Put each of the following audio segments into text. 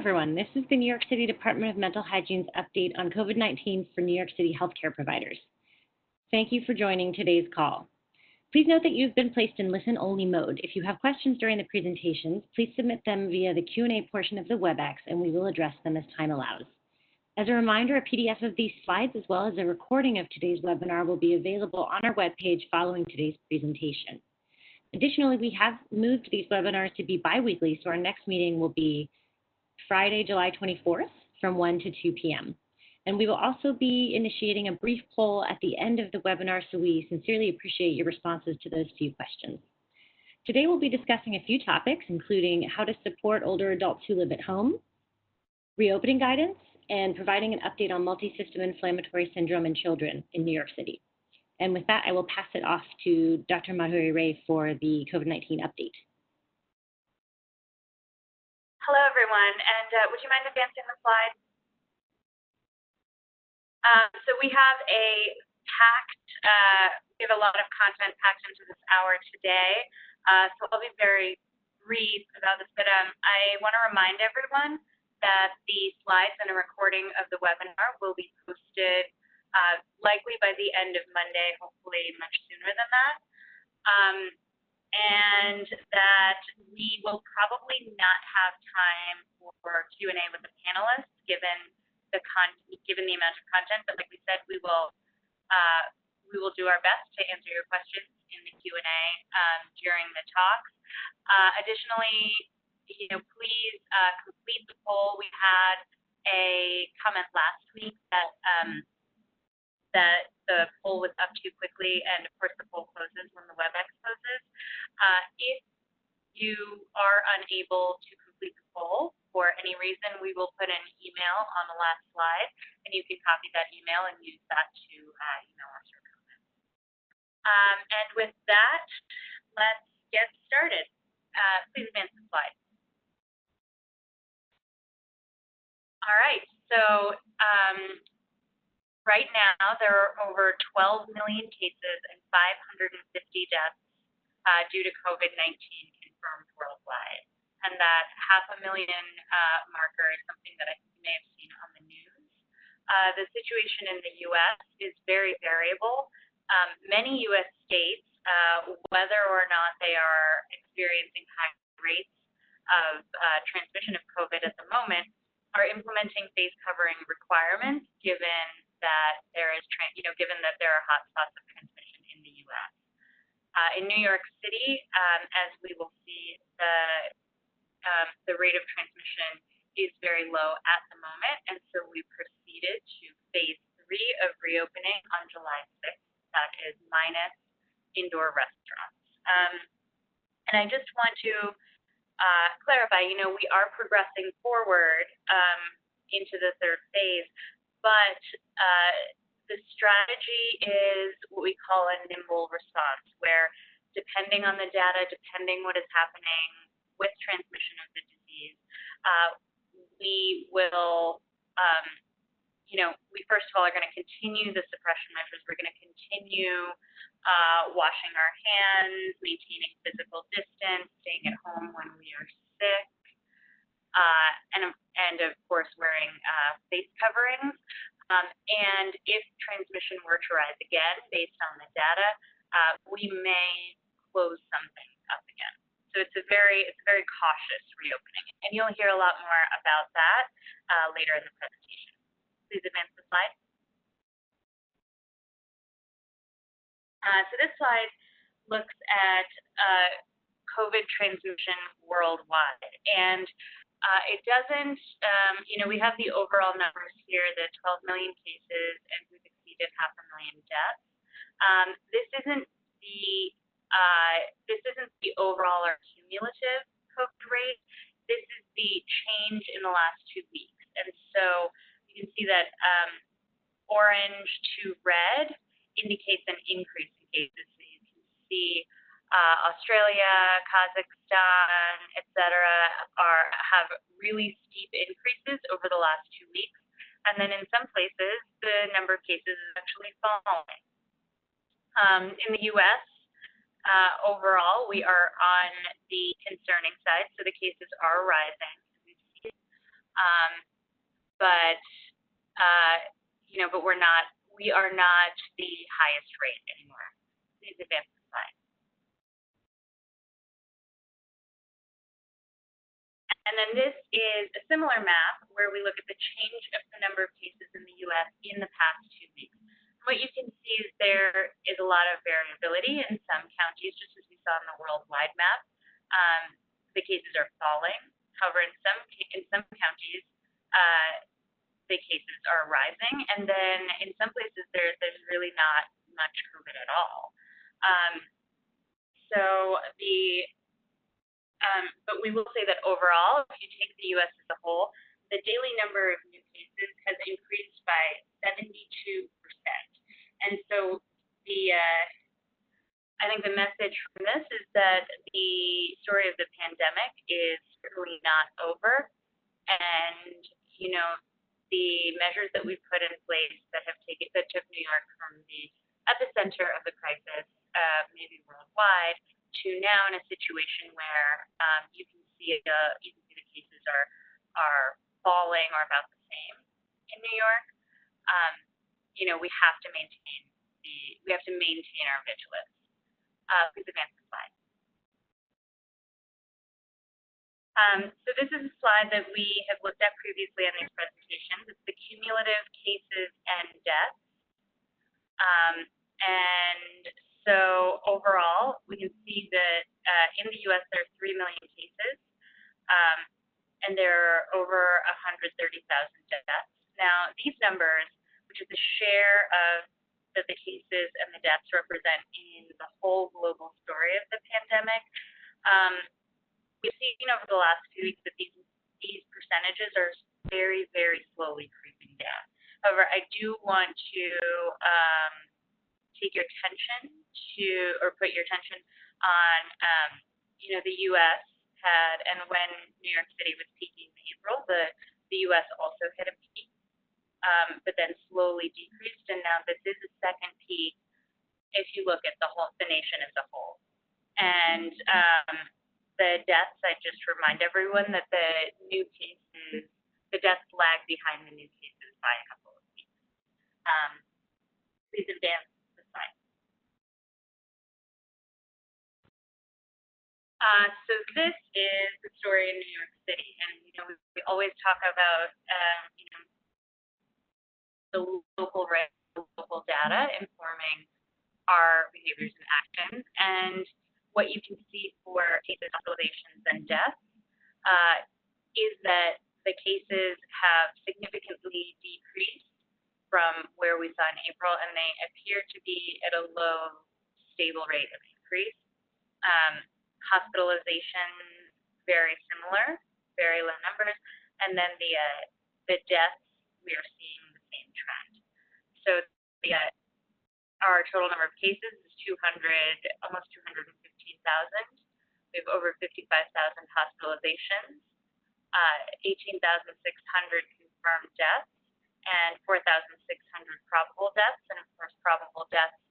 everyone. This is the New York City Department of Mental Hygiene's update on COVID-19 for New York City healthcare providers. Thank you for joining today's call. Please note that you've been placed in listen-only mode. If you have questions during the presentations, please submit them via the Q&A portion of the WebEx, and we will address them as time allows. As a reminder, a PDF of these slides, as well as a recording of today's webinar, will be available on our webpage following today's presentation. Additionally, we have moved these webinars to be bi-weekly, so our next meeting will be Friday, July 24th from 1 to 2 p.m. And we will also be initiating a brief poll at the end of the webinar, so we sincerely appreciate your responses to those few questions. Today we'll be discussing a few topics, including how to support older adults who live at home, reopening guidance, and providing an update on multi-system inflammatory syndrome in children in New York City. And with that, I will pass it off to Dr. Madhuri Ray for the COVID-19 update. Hello, everyone, and would you mind advancing the slide? So we have we have a lot of content packed into this hour today, so I'll be very brief about this, but I want to remind everyone that the slides and a recording of the webinar will be posted likely by the end of Monday, hopefully much sooner than that. And that we will probably not have time for Q&A with the panelists given the amount of content. But like we said, we will do our best to answer your questions in the Q&A during the talks. Additionally, please complete the poll. We had a comment last week that the poll was up too quickly, and of course the poll closes when the WebEx closes. If you are unable to complete the poll for any reason, we will put an email on the last slide, and you can copy that email and use that to email us your comments. And with that, let's get started. Please advance the slide. All right, so right now, there are over 12 million cases and 550 deaths due to COVID-19 confirmed worldwide. And that 500,000 marker is something that I think you may have seen on the news. The situation in the U.S. is very variable. Many U.S. states, whether or not they are experiencing high rates of transmission of COVID at the moment, are implementing face covering requirements given that there are hotspots of transmission in the U.S. In New York City, as we will see, the rate of transmission is very low at the moment, and so we proceeded to phase 3 of reopening on July 6th. That is minus indoor restaurants. And I just want to clarify, we are progressing forward into the third phase, but the strategy is what we call a nimble response, where depending on the data, depending what is happening with transmission of the disease, we will, we first of all are going to continue the suppression measures. We're going to continue washing our hands, maintaining physical distance, staying at home when we are sick, and of course wearing face coverings. And if transmission were to rise again, based on the data, we may close something up again. So it's a very cautious reopening, and you'll hear a lot more about that later in the presentation. Please advance the slide. So this slide looks at COVID transmission worldwide, and it doesn't, we have the overall numbers here, the 12 million cases, and we've exceeded 500,000 deaths. This isn't the overall or cumulative COVID rate. This is the change in the last 2 weeks. And so you can see that orange to red indicates an increase in cases. So you can see Australia, Kazakhstan, etc., have really steep increases over the last 2 weeks. And then in some places, the number of cases is actually falling. In the U.S., overall, we are on the concerning side, so the cases are rising. Um, but but we are not the highest rate anymore. Please advance the slide. And then this is a similar map where we look at the change of the number of cases in the U.S. in the past 2 weeks. What you can see is there is a lot of variability in some counties, just as we saw in the worldwide map. The cases are falling. However, in some counties, the cases are rising, and then in some places there's really not much COVID at all. But we will say that overall, if you take the U.S. as a whole, the daily number of new cases has increased by 72%. And so I think the message from this is that the story of the pandemic is certainly not over, and the measures that we've put in place that took New York from the epicenter of the crisis, maybe worldwide, to now in a situation where you can see the cases are falling or about the same in New York. We have to maintain our vigilance. Please advance the slide. So this is a slide that we have looked at previously on these presentations. It's the cumulative cases and deaths. And so overall, we can see that in the U.S. there are 3 million cases, and there are over 130,000 deaths. Now, these numbers, which is the share that the cases and the deaths represent in the whole global story of the pandemic, we've seen over the last few weeks that these percentages are very, very slowly creeping down. However, I do want to put your attention on, the U.S. had, and when New York City was peaking in April, the U.S. also hit a peak, but then slowly decreased, and now this is a second peak if you look at the nation as a whole. And the deaths, I just remind everyone that the deaths lag behind the new cases by a couple of weeks. Please advance the slide. So this is the story in New York City, and we always talk about the local data informing our behaviors and actions. And what you can see for cases, hospitalizations, and deaths is that the cases have significantly decreased from where we saw in April, and they appear to be at a low, stable rate of increase. Hospitalizations, very similar, very low numbers, and then the deaths, we are seeing the same trend. So our total number of cases is almost 215,000. We have over 55,000 hospitalizations, 18,600 confirmed deaths, and 4,600 probable deaths. And of course, probable deaths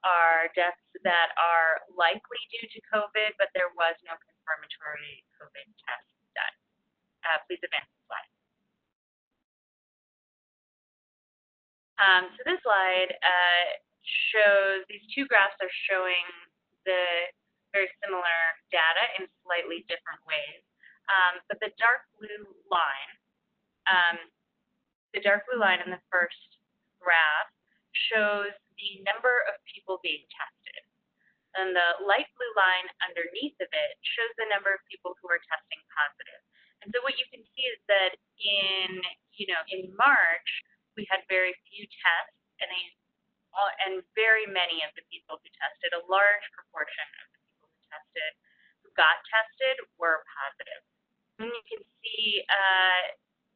are deaths that are likely due to COVID, but there was no confirmatory COVID test done. Please advance the slide. So this slide shows, these two graphs are showing the very similar data in slightly different ways. But the dark blue line in the first graph shows the number of people being tested. And the light blue line underneath of it shows the number of people who are testing positive. And so what you can see is that in March, we had very few tests, and very many of the people who tested, a large proportion of the people who got tested were positive. And you can see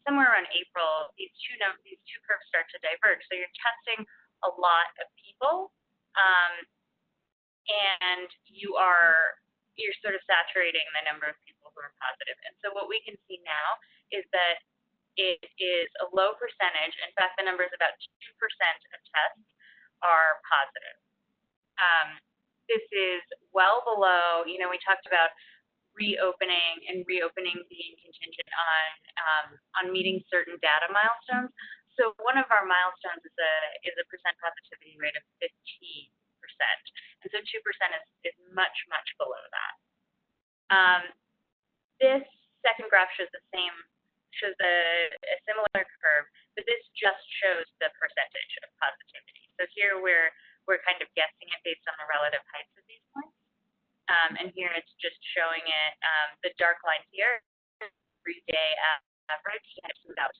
somewhere around April, these two curves start to diverge. So you're testing a lot of people, and you're sort of saturating the number of people who are positive. And so what we can see now is that it is a low percentage. In fact, the number is about 2% of tests are positive. This is well below, we talked about reopening being contingent on meeting certain data milestones. So one of our milestones is a percent positivity rate of 15%, and so 2% is much below that. This second graph shows a similar curve, but this just shows the percentage of positivity. So here we're kind of guessing it based on the relative heights of these points. And here it's just showing it, the dark line here, everyday average, to kind of smooth out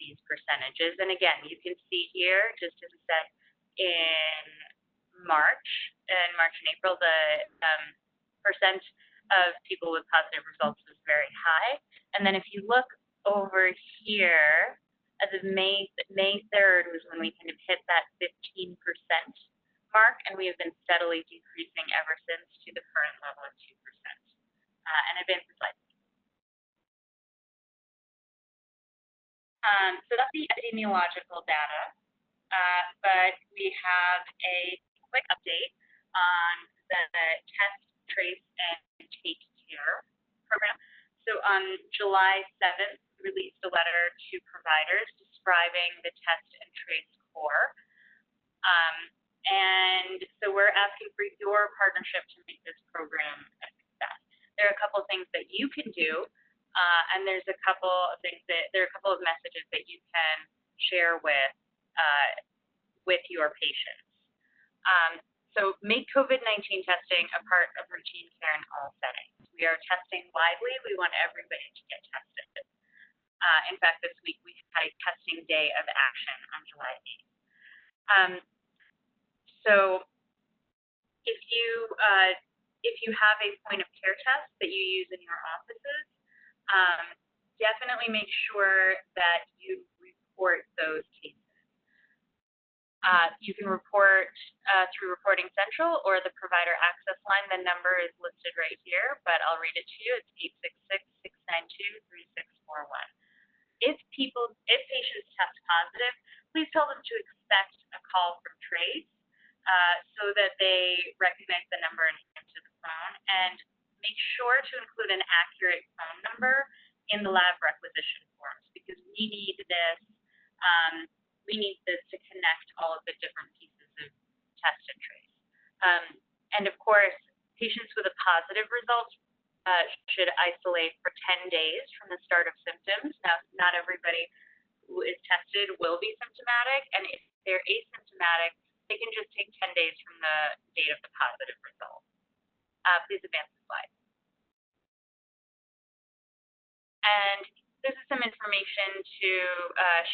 these percentages. And again, you can see here, just as I said, in March and April, the percent of people with positive results was very high. And then if you look over here, as of May 3rd was when we kind of hit that 15% mark, and we have been steadily decreasing ever since to the current level of 2%. And advance the slide. So that's the epidemiological data, but we have a quick update on the test, trace, and take care program. So on July 7th, we released a letter to providers describing the test and trace core. And so we're asking for your partnership to make this program a success. There are a couple of things that you can do, and there are a couple of messages that you can share with your patients. So make COVID-19 testing a part of routine care in all settings. We are testing widely. We want everybody to get tested. In fact, this week we had a testing day of action on July 8th. So if you have a point of care test that you use in your offices, definitely make sure that you report those cases. You can report through Reporting Central or the Provider Access Line. The number is listed right here, but I'll read it to you. It's 866-692-3641. If patients test positive, please tell them to expect a call from Trace, so that they recognize the number and answer the phone, and make sure to include an accurate phone number in the lab requisition forms, because we need this to connect all of the different pieces of test and trace. And of course, patients with a positive result should isolate for 10 days from the start of symptoms. Now, not everybody who is tested will be symptomatic, and if they're asymptomatic, they can just take 10 days from the date of the positive result. Please advance the slide. And this is some information to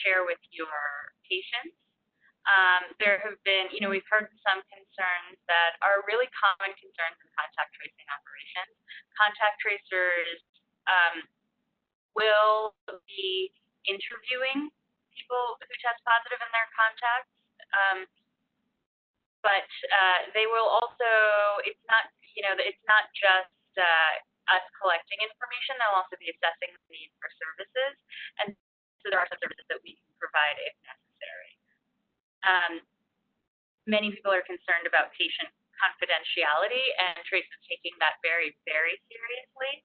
share with your patients. There have been, we've heard some concerns that are really common concerns in contact tracing operations. Contact tracers will be interviewing people who test positive in their contacts. But they will also, it's not just us collecting information, they'll also be assessing the need for services. And so there are some services that we can provide if necessary. Many people are concerned about patient confidentiality, and Trace is taking that very, very seriously.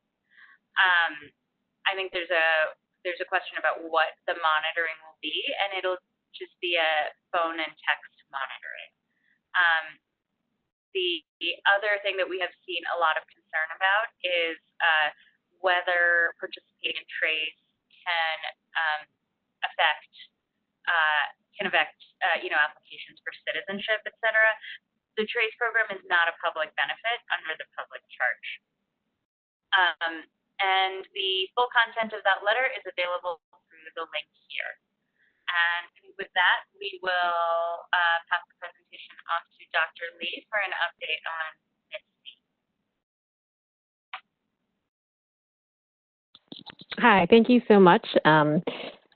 I think there's a question about what the monitoring will be, and it'll just be a phone and text monitoring. The other thing that we have seen a lot of concern about is whether participating in Trace can affect applications for citizenship, et cetera. The Trace program is not a public benefit under the public charge. And the full content of that letter is available through the link here. And with that, we will pass the presentation off to Dr. Lee for an update on NIST. Hi, thank you so much.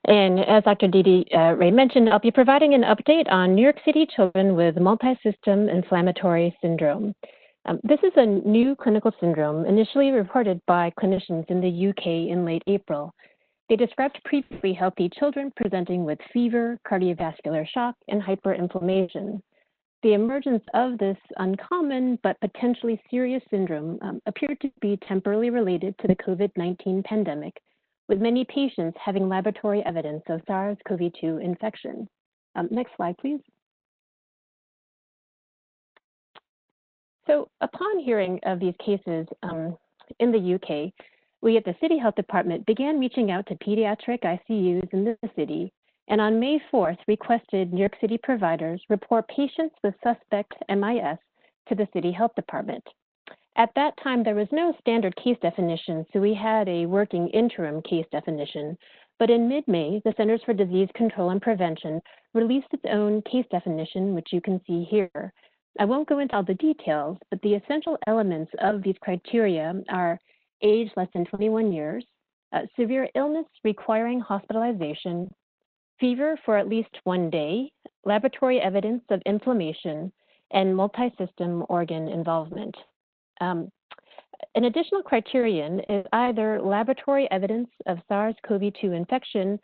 And as Dr. Didi Ray mentioned, I'll be providing an update on New York City children with multi-system inflammatory syndrome. This is a new clinical syndrome initially reported by clinicians in the UK in late April. They described previously healthy children presenting with fever, cardiovascular shock, and hyperinflammation. The emergence of this uncommon but potentially serious syndrome appeared to be temporarily related to the COVID-19 pandemic, with many patients having laboratory evidence of SARS-CoV-2 infection. Next slide, please. So upon hearing of these cases in the UK, we at the City Health Department began reaching out to pediatric ICUs in the city, and on May 4th requested New York City providers report patients with suspect MIS to the City Health Department. At that time, there was no standard case definition, so we had a working interim case definition. But in mid-May, the Centers for Disease Control and Prevention released its own case definition, which you can see here. I won't go into all the details, but the essential elements of these criteria are age less than 21 years, severe illness requiring hospitalization, fever for at least 1 day, laboratory evidence of inflammation, and multi-system organ involvement. An additional criterion is either laboratory evidence of SARS-CoV-2 infection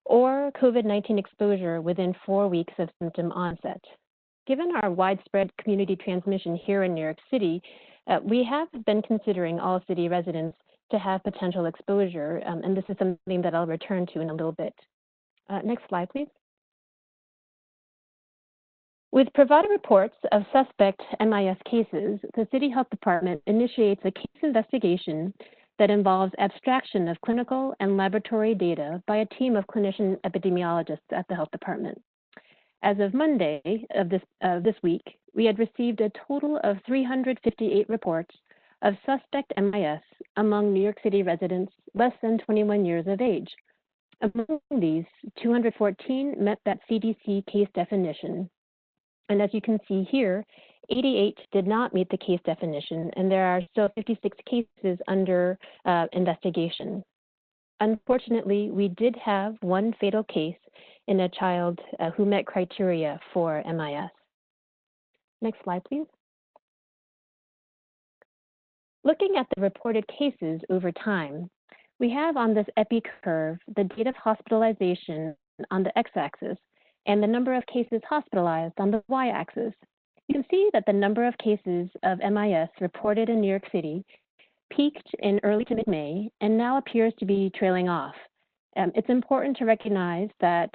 or COVID-19 exposure within 4 weeks of symptom onset. Given our widespread community transmission here in New York City, we have been considering all city residents to have potential exposure, and this is something that I'll return to in a little bit. Next slide, please. With provider reports of suspect MIS cases, the City Health Department initiates a case investigation that involves abstraction of clinical and laboratory data by a team of clinician epidemiologists at the Health Department. As of Monday of this week, we had received a total of 358 reports of suspect MIS among New York City residents less than 21 years of age. Among these, 214 met that CDC case definition. And as you can see here, 88 did not meet the case definition, and there are still 56 cases under investigation. Unfortunately, we did have one fatal case in a child who met criteria for MIS. Next slide, please. Looking at the reported cases over time, we have on this epi curve the date of hospitalization on the x-axis and the number of cases hospitalized on the y-axis. You can see that the number of cases of MIS reported in New York City peaked in early to mid-May and now appears to be trailing off. It's important to recognize that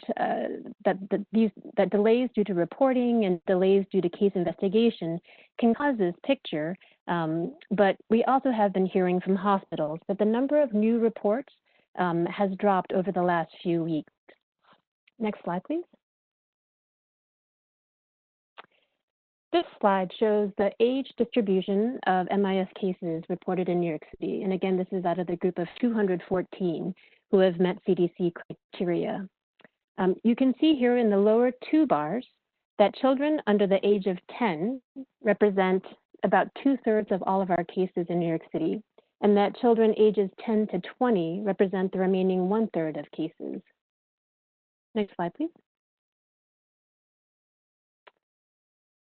delays due to reporting and delays due to case investigation can cause this picture, but we also have been hearing from hospitals that the number of new reports has dropped over the last few weeks. Next slide, please. This slide shows the age distribution of MIS cases reported in New York City. And again, this is out of the group of 214 who have met CDC criteria. You can see here in the lower two bars that children under the age of 10 represent about 2/3 of all of our cases in New York City, and that children ages 10 to 20 represent the remaining 1/3 of cases. Next slide, please.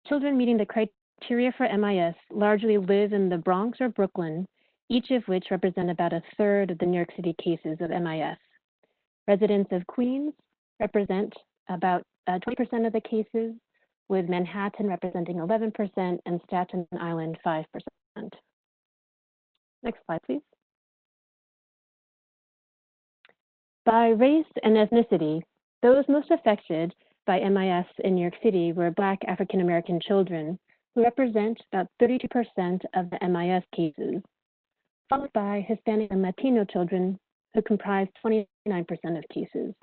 Children meeting the criteria for MIS largely live in the Bronx or Brooklyn, each of which represent about 1/3 of the New York City cases of MIS. Residents of Queens represent about 20% of the cases, with Manhattan representing 11% and Staten Island 5%. Next slide, please. By race and ethnicity, those most affected by MIS in New York City were Black African American children, who represent about 32% of the MIS cases, followed by Hispanic and Latino children, who comprise 29% of cases.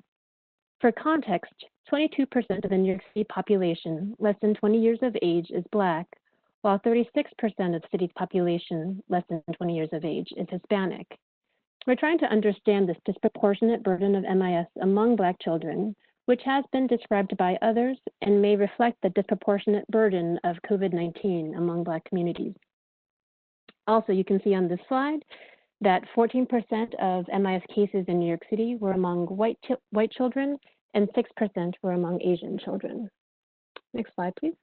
For context, 22% of the New York City population less than 20 years of age is Black, while 36% of the city's population less than 20 years of age is Hispanic. We're trying to understand this disproportionate burden of MIS among Black children, which has been described by others and may reflect the disproportionate burden of COVID-19 among Black communities. Also, you can see on this slide that 14% of MIS cases in New York City were among white children and 6% were among Asian children. Next slide, please.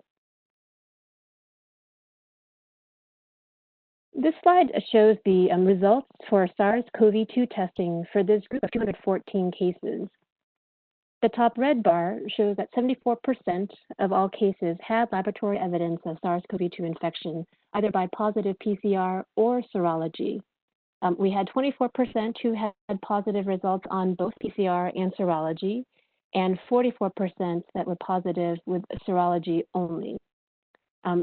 This slide shows the results for SARS-CoV-2 testing for this group of 214 cases. The top red bar shows that 74% of all cases had laboratory evidence of SARS-CoV-2 infection, either by positive PCR or serology. We had 24% who had positive results on both PCR and serology, and 44% that were positive with serology only.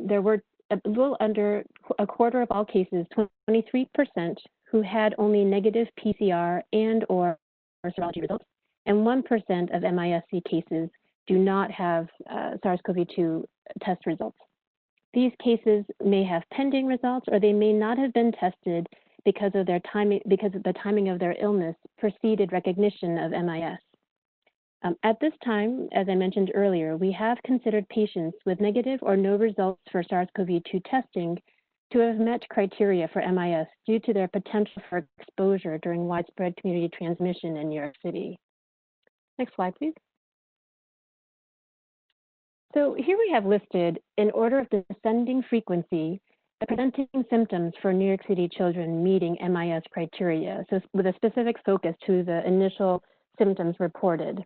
There were a little under a quarter of all cases, 23%, who had only negative PCR and or serology results, and 1% of MIS-C cases do not have SARS-CoV-2 test results. These cases may have pending results, or they may not have been tested because of the timing of their illness preceded recognition of MIS. At this time, as I mentioned earlier, we have considered patients with negative or no results for SARS-CoV-2 testing to have met criteria for MIS due to their potential for exposure during widespread community transmission in New York City. Next slide, please. So here we have listed, in order of descending frequency, the presenting symptoms for New York City children meeting MIS criteria, so with a specific focus to the initial symptoms reported.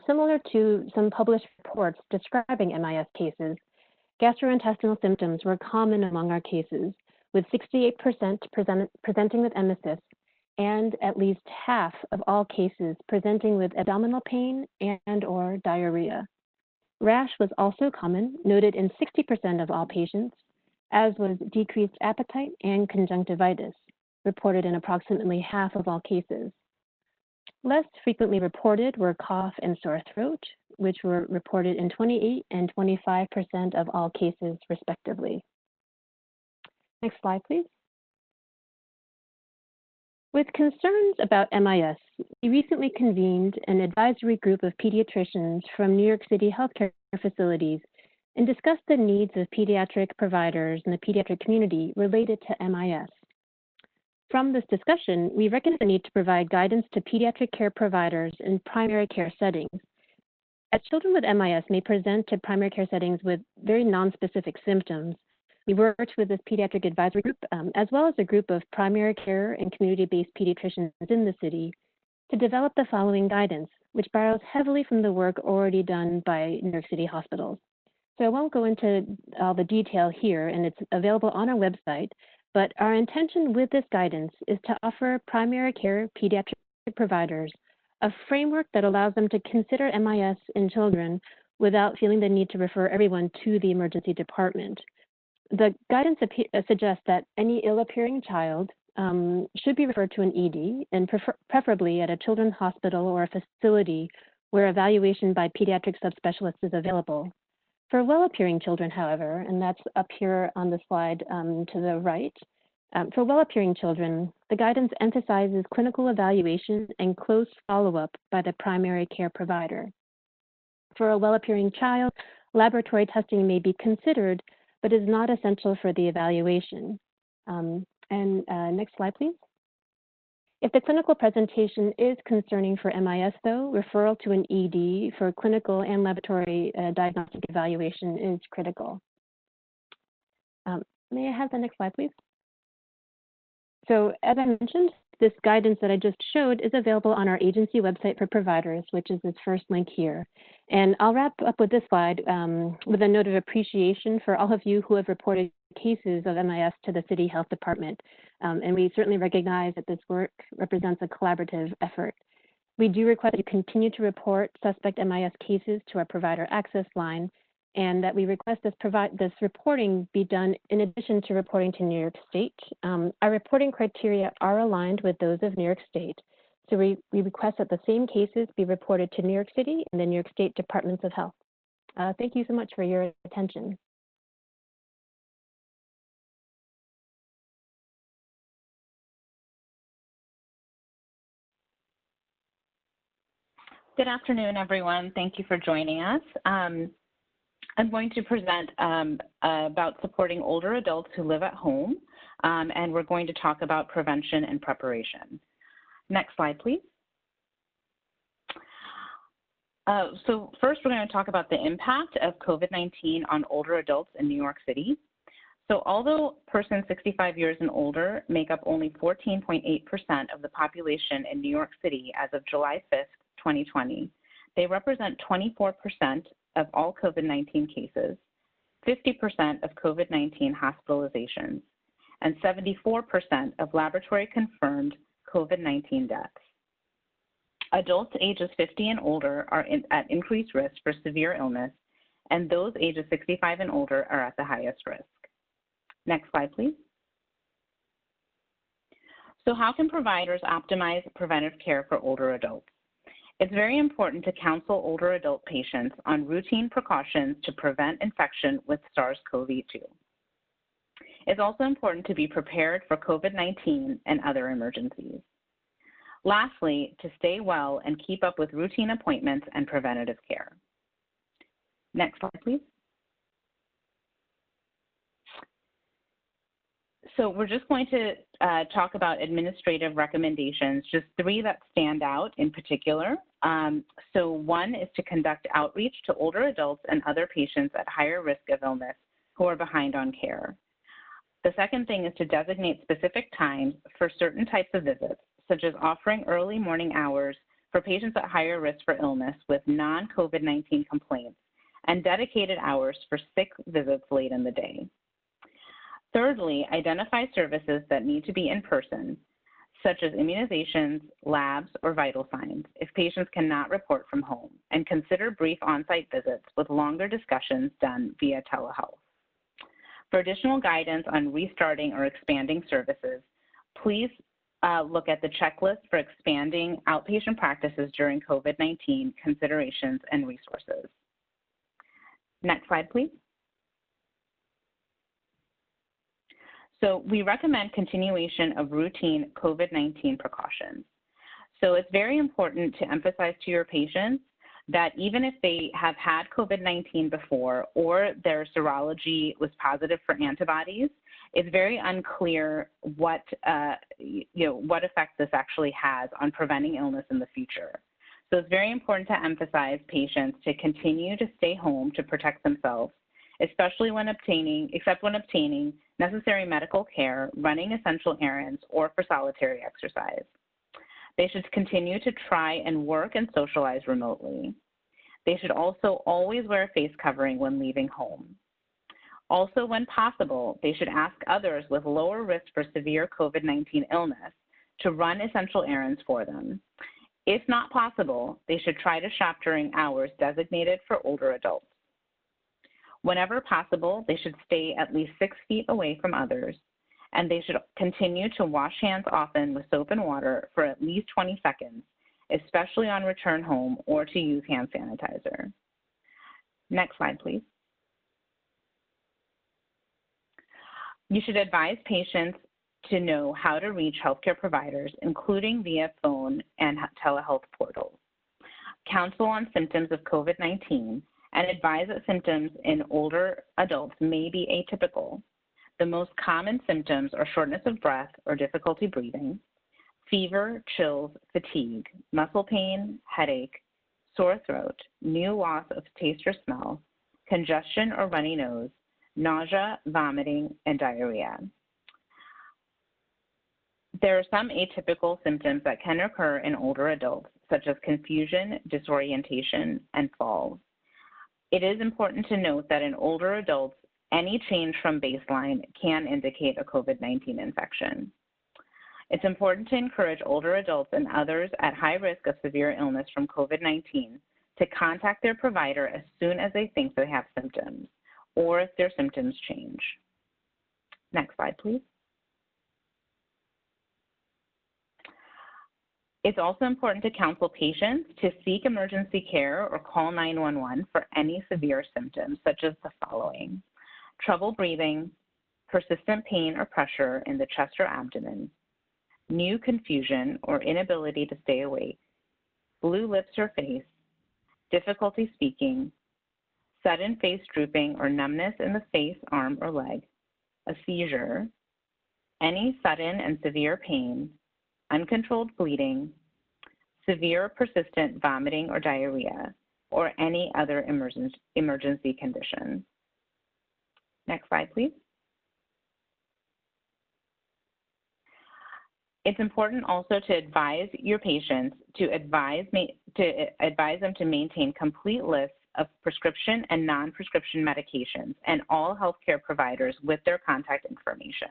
Similar to some published reports describing MIS cases, gastrointestinal symptoms were common among our cases, with 68% presenting with emesis, and at least half of all cases presenting with abdominal pain and or diarrhea. Rash was also common, noted in 60% of all patients, as was decreased appetite and conjunctivitis, reported in approximately half of all cases. Less frequently reported were cough and sore throat, which were reported in 28 and 25% of all cases, respectively. Next slide, please. With concerns about MIS, we recently convened an advisory group of pediatricians from New York City healthcare facilities and discussed the needs of pediatric providers in the pediatric community related to MIS. From this discussion, we recognize the need to provide guidance to pediatric care providers in primary care settings, as children with MIS may present to primary care settings with very nonspecific symptoms. We worked with this pediatric advisory group, as well as a group of primary care and community-based pediatricians in the city, to develop the following guidance, which borrows heavily from the work already done by New York City hospitals. So I won't go into all the detail here, and it's available on our website, but our intention with this guidance is to offer primary care pediatric providers a framework that allows them to consider MIS in children without feeling the need to refer everyone to the emergency department. The guidance suggests that any ill-appearing child should be referred to an ED, and preferably at a children's hospital or a facility where evaluation by pediatric subspecialists is available. For well-appearing children, however, and that's up here on the slide to the right, for well-appearing children, the guidance emphasizes clinical evaluation and close follow-up by the primary care provider. For a well-appearing child, laboratory testing may be considered, but is not essential for the evaluation. Next slide, please. If the clinical presentation is concerning for MIS, though, referral to an ED for clinical and laboratory diagnostic evaluation is critical. May I have the next slide, please? So as I mentioned, this guidance that I just showed is available on our agency website for providers, which is this first link here. And I'll wrap up with this slide with a note of appreciation for all of you who have reported cases of MIS to the City Health Department. And we certainly recognize that this work represents a collaborative effort. We do request that you continue to report suspect MIS cases to our provider access line, and that we request this reporting be done in addition to reporting to New York State. Our reporting criteria are aligned with those of New York State. So we request that the same cases be reported to New York City and the New York State Departments of Health. Thank you so much for your attention. Good afternoon, everyone. Thank you for joining us. I'm going to present about supporting older adults who live at home, and we're going to talk about prevention and preparation. Next slide, please. So first, we're going to talk about the impact of COVID-19 on older adults in New York City. So although persons 65 years and older make up only 14.8% of the population in New York City as of July 5th, 2020, They represent 24% of all COVID-19 cases, 50% of COVID-19 hospitalizations, and 74% of laboratory-confirmed COVID-19 deaths. Adults ages 50 and older are at increased risk for severe illness, and those ages 65 and older are at the highest risk. Next slide, please. So how can providers optimize preventive care for older adults? It's very important to counsel older adult patients on routine precautions to prevent infection with SARS-CoV-2. It's also important to be prepared for COVID-19 and other emergencies. Lastly, to stay well and keep up with routine appointments and preventative care. Next slide, please. So we're just going to talk about administrative recommendations, just 3 that stand out in particular. So one is to conduct outreach to older adults and other patients at higher risk of illness who are behind on care. The second thing is to designate specific times for certain types of visits, such as offering early morning hours for patients at higher risk for illness with non-COVID-19 complaints, and dedicated hours for sick visits late in the day. Thirdly, identify services that need to be in person, such as immunizations, labs, or vital signs, if patients cannot report from home, and consider brief on-site visits with longer discussions done via telehealth. For additional guidance on restarting or expanding services, please look at the checklist for expanding outpatient practices during COVID-19 considerations and resources. Next slide, please. So we recommend continuation of routine COVID-19 precautions. So it's very important to emphasize to your patients that even if they have had COVID-19 before or their serology was positive for antibodies, it's very unclear what effect this actually has on preventing illness in the future. So it's very important to emphasize patients to continue to stay home to protect themselves, especially when obtaining necessary medical care, running essential errands, or for solitary exercise. They should continue to try and work and socialize remotely. They should also always wear a face covering when leaving home. Also, when possible, they should ask others with lower risk for severe COVID-19 illness to run essential errands for them. If not possible, they should try to shop during hours designated for older adults. Whenever possible, they should stay at least 6 feet away from others, and they should continue to wash hands often with soap and water for at least 20 seconds, especially on return home, or to use hand sanitizer. Next slide, please. You should advise patients to know how to reach healthcare providers, including via phone and telehealth portals. Counsel on symptoms of COVID-19 and advise that symptoms in older adults may be atypical. The most common symptoms are shortness of breath or difficulty breathing, fever, chills, fatigue, muscle pain, headache, sore throat, new loss of taste or smell, congestion or runny nose, nausea, vomiting, and diarrhea. There are some atypical symptoms that can occur in older adults, such as confusion, disorientation, and falls. It is important to note that in older adults, any change from baseline can indicate a COVID-19 infection. It's important to encourage older adults and others at high risk of severe illness from COVID-19 to contact their provider as soon as they think they have symptoms, or if their symptoms change. Next slide, please. It's also important to counsel patients to seek emergency care or call 911 for any severe symptoms, such as the following: trouble breathing, persistent pain or pressure in the chest or abdomen, new confusion or inability to stay awake, blue lips or face, difficulty speaking, sudden face drooping or numbness in the face, arm, or leg, a seizure, any sudden and severe pain, uncontrolled bleeding, severe persistent vomiting or diarrhea, or any other emergency condition. Next slide, please. It's important also to advise your patients to advise them to maintain complete lists of prescription and non-prescription medications and all healthcare providers with their contact information.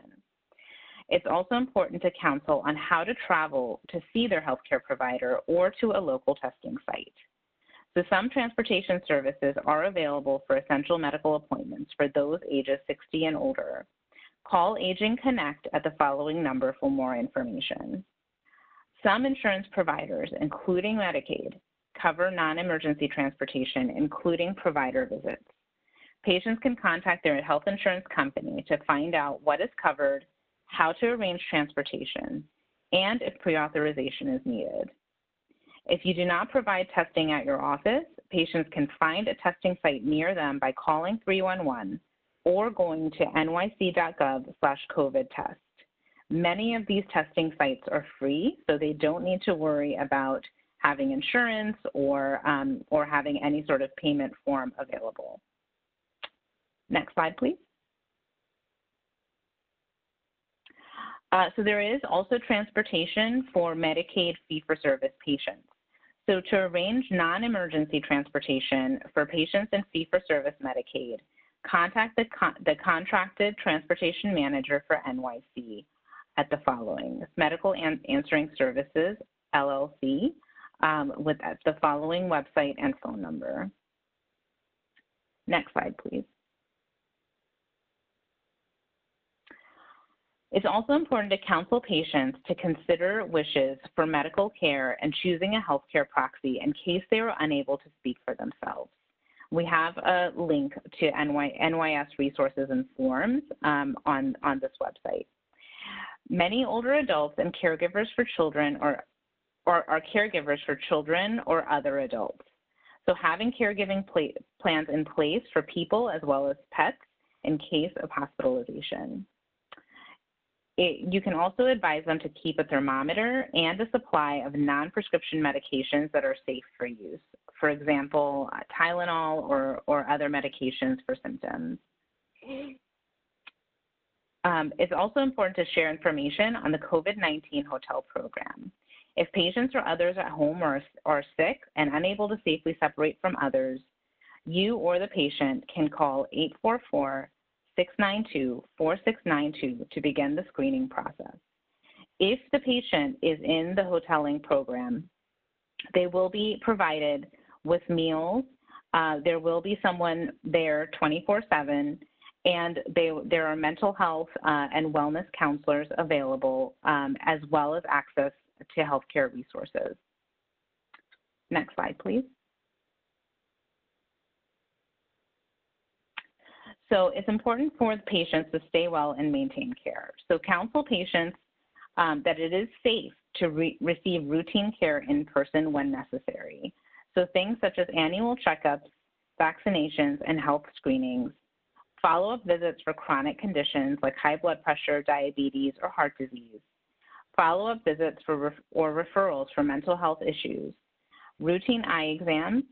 It's also important to counsel on how to travel to see their healthcare provider or to a local testing site. So some transportation services are available for essential medical appointments for those ages 60 and older. Call Aging Connect at the following number for more information. Some insurance providers, including Medicaid, cover non-emergency transportation, including provider visits. Patients can contact their health insurance company to find out what is covered, how to arrange transportation, and if pre-authorization is needed. If you do not provide testing at your office, patients can find a testing site near them by calling 311 or going to nyc.gov/COVID-test. Many of these testing sites are free, so they don't need to worry about having insurance or having any sort of payment form available. Next slide, please. So there is also transportation for Medicaid fee-for-service patients. So to arrange non-emergency transportation for patients in fee-for-service Medicaid, contact the contracted transportation manager for NYC at the following: Medical Answering Services, LLC, with the following website and phone number. Next slide, please. It's also important to counsel patients to consider wishes for medical care and choosing a healthcare proxy in case they are unable to speak for themselves. We have a link to NYS resources and forms on this website. Many older adults and caregivers for children are caregivers for children or other adults. So having caregiving plans in place for people as well as pets in case of hospitalization. You can also advise them to keep a thermometer and a supply of non-prescription medications that are safe for use. For example, Tylenol or other medications for symptoms. It's also important to share information on the COVID-19 hotel program. If patients or others at home are sick and unable to safely separate from others, you or the patient can call 844-692-4692 to begin the screening process. If the patient is in the hoteling program, they will be provided with meals. There will be someone there 24/7, and there are mental health and wellness counselors available, as well as access to healthcare resources. Next slide, please. So it's important for the patients to stay well and maintain care. So counsel patients that it is safe to receive routine care in person when necessary. So things such as annual checkups, vaccinations, and health screenings, follow-up visits for chronic conditions like high blood pressure, diabetes, or heart disease, follow-up visits for or referrals for mental health issues, routine eye exams.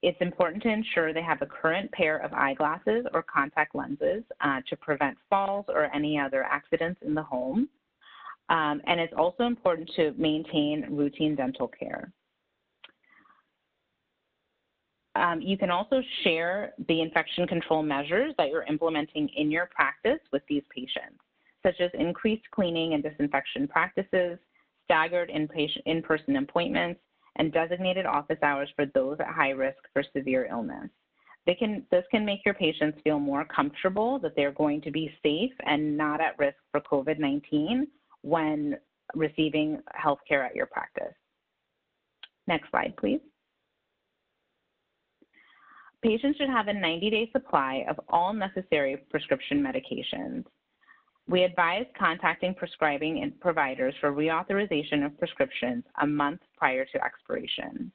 It's important to ensure they have a current pair of eyeglasses or contact lenses to prevent falls or any other accidents in the home. And it's also important to maintain routine dental care. You can also share the infection control measures that you're implementing in your practice with these patients, such as increased cleaning and disinfection practices, staggered in-person appointments, and designated office hours for those at high risk for severe illness. This can make your patients feel more comfortable that they're going to be safe and not at risk for COVID-19 when receiving health care at your practice. Next slide, please. Patients should have a 90-day supply of all necessary prescription medications. We advise contacting prescribing providers for reauthorization of prescriptions a month prior to expiration.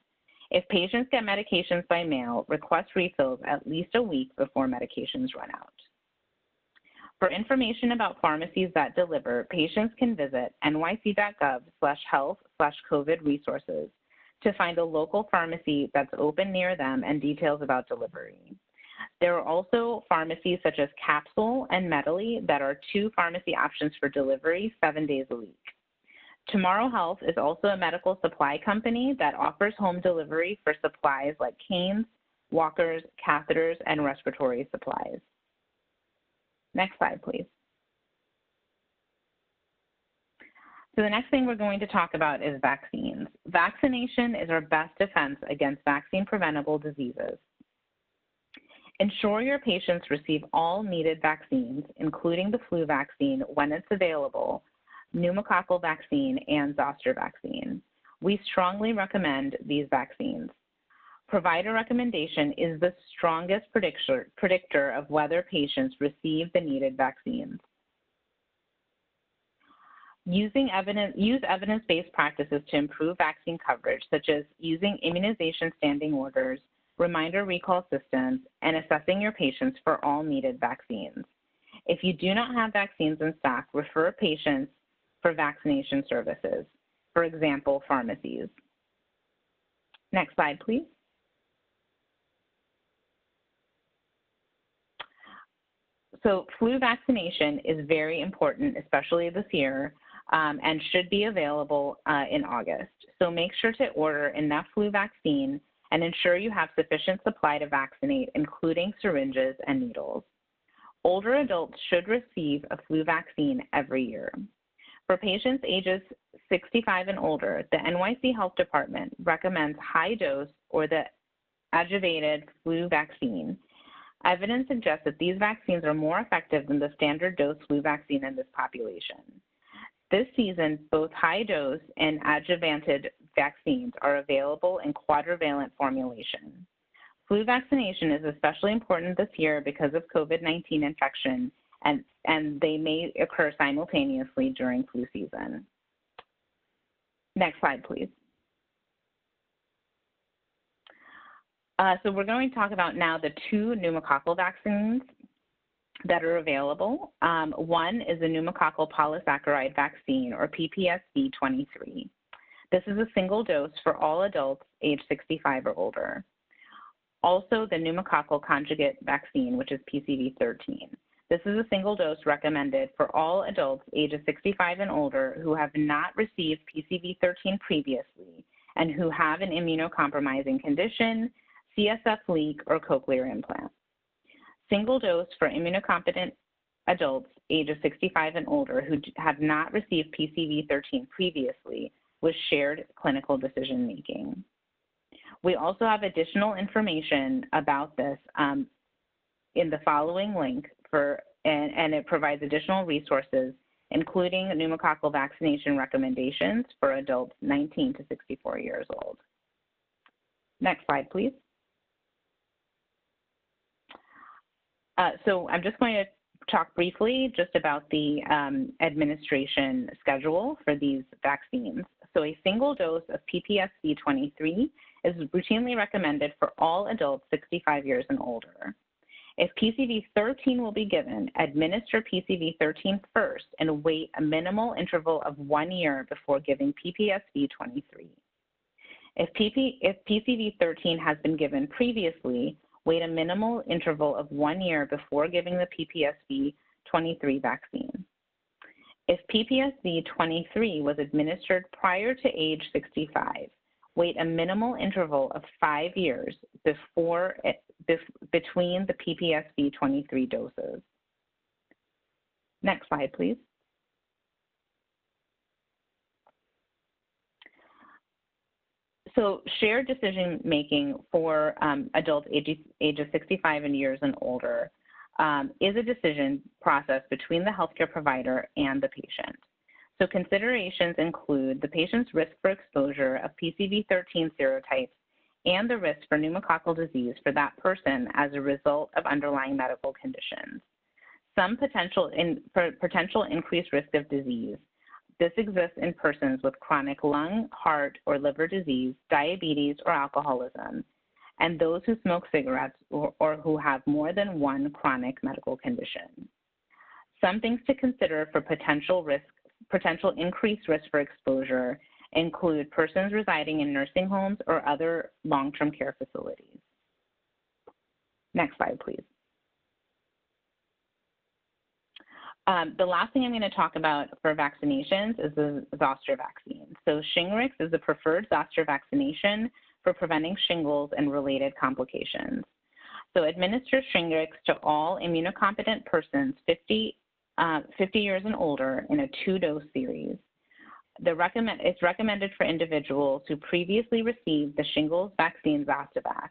If patients get medications by mail, request refills at least a week before medications run out. For information about pharmacies that deliver, patients can visit nyc.gov/health/COVID resources to find a local pharmacy that's open near them and details about delivery. There are also pharmacies such as Capsule and Medley that are 2 pharmacy options for delivery 7 days a week. Tomorrow Health is also a medical supply company that offers home delivery for supplies like canes, walkers, catheters, and respiratory supplies. Next slide, please. So the next thing we're going to talk about is vaccines. Vaccination is our best defense against vaccine-preventable diseases. Ensure your patients receive all needed vaccines, including the flu vaccine when it's available, pneumococcal vaccine, and zoster vaccine. We strongly recommend these vaccines. Provider recommendation is the strongest predictor of whether patients receive the needed vaccines. Use evidence-based practices to improve vaccine coverage, such as using immunization standing orders, reminder recall systems, and assessing your patients for all needed vaccines. If you do not have vaccines in stock, refer patients for vaccination services, for example, pharmacies. Next slide, please. So flu vaccination is very important, especially this year, and should be available in August. So make sure to order enough flu vaccine and ensure you have sufficient supply to vaccinate, including syringes and needles. Older adults should receive a flu vaccine every year. For patients ages 65 and older, the NYC Health Department recommends high dose or the adjuvated flu vaccine. Evidence suggests that these vaccines are more effective than the standard dose flu vaccine in this population. This season, both high dose and adjuvanted vaccines are available in quadrivalent formulation. Flu vaccination is especially important this year because of COVID-19 infection, and they may occur simultaneously during flu season. Next slide, please. So we're going to talk about now the two pneumococcal vaccines that are available. One is the pneumococcal polysaccharide vaccine, or PPSV23. This is a single dose for all adults age 65 or older. Also, the pneumococcal conjugate vaccine, which is PCV13. This is a single dose recommended for all adults ages 65 and older who have not received PCV13 previously and who have an immunocompromising condition, CSF leak, or cochlear implant. Single dose for immunocompetent adults ages 65 and older who have not received PCV13 previously with shared clinical decision making. We also have additional information about this in the following link and it provides additional resources, including pneumococcal vaccination recommendations for adults 19 to 64 years old. Next slide, please. So I'm just going to talk briefly just about the administration schedule for these vaccines. So a single dose of PPSV23 is routinely recommended for all adults 65 years and older. If PCV13 will be given, administer PCV13 first and wait a minimal interval of 1 year before giving PPSV23. If PCV13 has been given previously, wait a minimal interval of 1 year before giving the PPSV23 vaccine. If PPSV23 was administered prior to age 65, wait a minimal interval of 5 years between the PPSV23 doses. Next slide, please. So shared decision making for adults ages 65 and years and older is a decision process between the healthcare provider and the patient. So considerations include the patient's risk for exposure of PCV13 serotypes and the risk for pneumococcal disease for that person as a result of underlying medical conditions. Some potential increased risk of disease. This exists in persons with chronic lung, heart, or liver disease, diabetes, or alcoholism, and those who smoke cigarettes or who have more than one chronic medical condition. Some things to consider for potential increased risk for exposure include persons residing in nursing homes or other long-term care facilities. Next slide, please. The last thing I'm going to talk about for vaccinations is the zoster vaccine. So Shingrix is the preferred zoster vaccination for preventing shingles and related complications. So administer Shingrix to all immunocompetent persons 50 years and older in a 2-dose series. It's recommended for individuals who previously received the shingles vaccine Zostavax,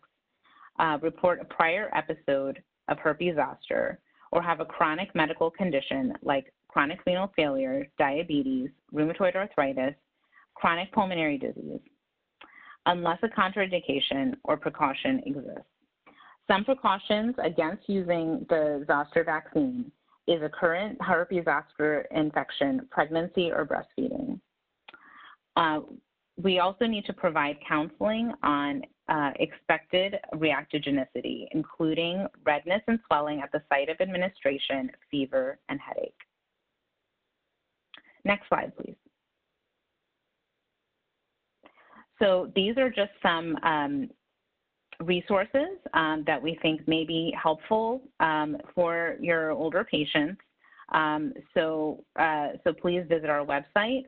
report a prior episode of herpes zoster, or have a chronic medical condition like chronic renal failure, diabetes, rheumatoid arthritis, chronic pulmonary disease, unless a contraindication or precaution exists. Some precautions against using the zoster vaccine is a current herpes zoster infection, pregnancy, or breastfeeding. We also need to provide counseling on expected reactogenicity, including redness and swelling at the site of administration, fever, and headache. Next slide, please. So these are just some resources that we think may be helpful for your older patients. So please visit our website,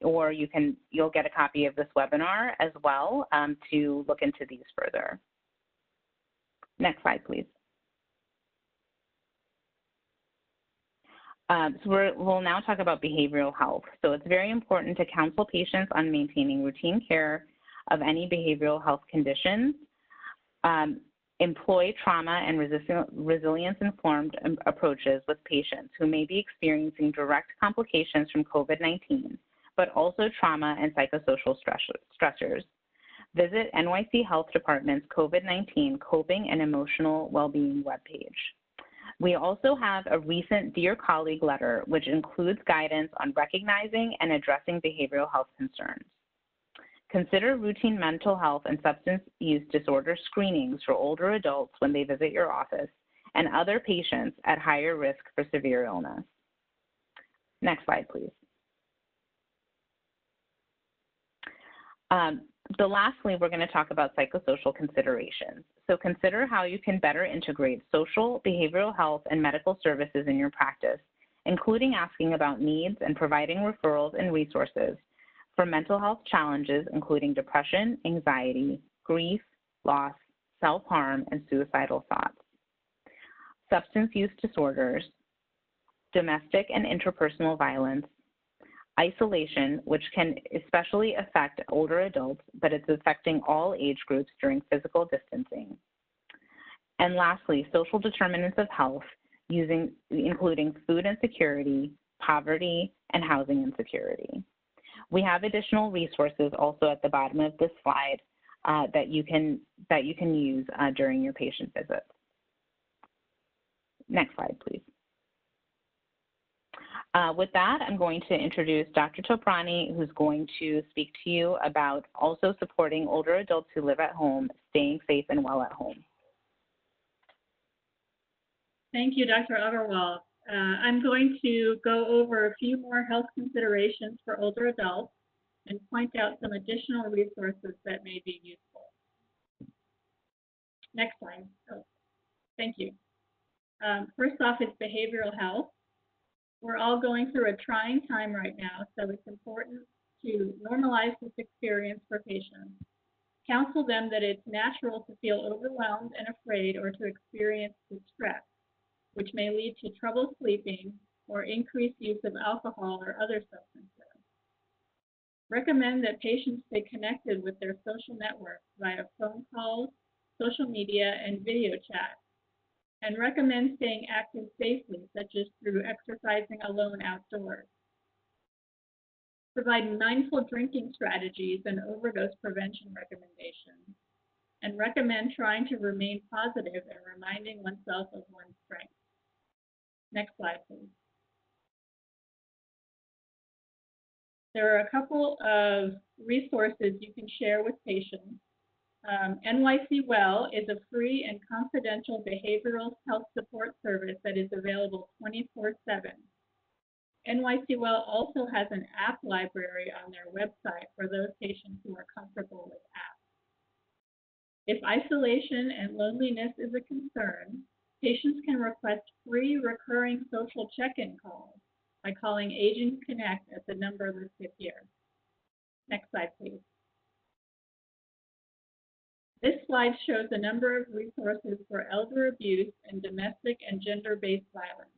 or you'll get a copy of this webinar as well to look into these further. Next slide, please. So we'll now talk about behavioral health. So it's very important to counsel patients on maintaining routine care of any behavioral health conditions. Employ trauma and resilience-informed approaches with patients who may be experiencing direct complications from COVID-19, but also trauma and psychosocial stressors. Visit NYC Health Department's COVID-19 Coping and Emotional Wellbeing webpage. We also have a recent Dear Colleague letter, which includes guidance on recognizing and addressing behavioral health concerns. Consider routine mental health and substance use disorder screenings for older adults when they visit your office and other patients at higher risk for severe illness. Next slide, please. Lastly, we're going to talk about psychosocial considerations. So consider how you can better integrate social, behavioral health, and medical services in your practice, including asking about needs and providing referrals and resources for mental health challenges, including depression, anxiety, grief, loss, self-harm, and suicidal thoughts. Substance use disorders, domestic and interpersonal violence, isolation, which can especially affect older adults, but it's affecting all age groups during physical distancing. And lastly, social determinants of health, including food insecurity, poverty, and housing insecurity. We have additional resources also at the bottom of this slide that you can use during your patient visits. Next slide, please. With that, I'm going to introduce Dr. Toprani, who's going to speak to you about also supporting older adults who live at home, staying safe and well at home. Thank you, Dr. Agarwal. I'm going to go over a few more health considerations for older adults and point out some additional resources that may be useful. Next slide. Oh, thank you. First off is behavioral health. We're all going through a trying time right now, so it's important to normalize this experience for patients. Counsel them that it's natural to feel overwhelmed and afraid or to experience distress, which may lead to trouble sleeping or increased use of alcohol or other substances. Recommend that patients stay connected with their social networks via phone calls, social media, and video chat, and recommend staying active safely, such as through exercising alone outdoors. Provide mindful drinking strategies and overdose prevention recommendations, and recommend trying to remain positive and reminding oneself of one's strengths. Next slide, please. There are a couple of resources you can share with patients. NYC Well is a free and confidential behavioral health support service that is available 24/7. NYC Well also has an app library on their website for those patients who are comfortable with apps. If isolation and loneliness is a concern, Patients can request free recurring social check-in calls by calling Aging Connect at the number listed here. Next slide, please. This slide shows a number of resources for elder abuse and domestic and gender-based violence.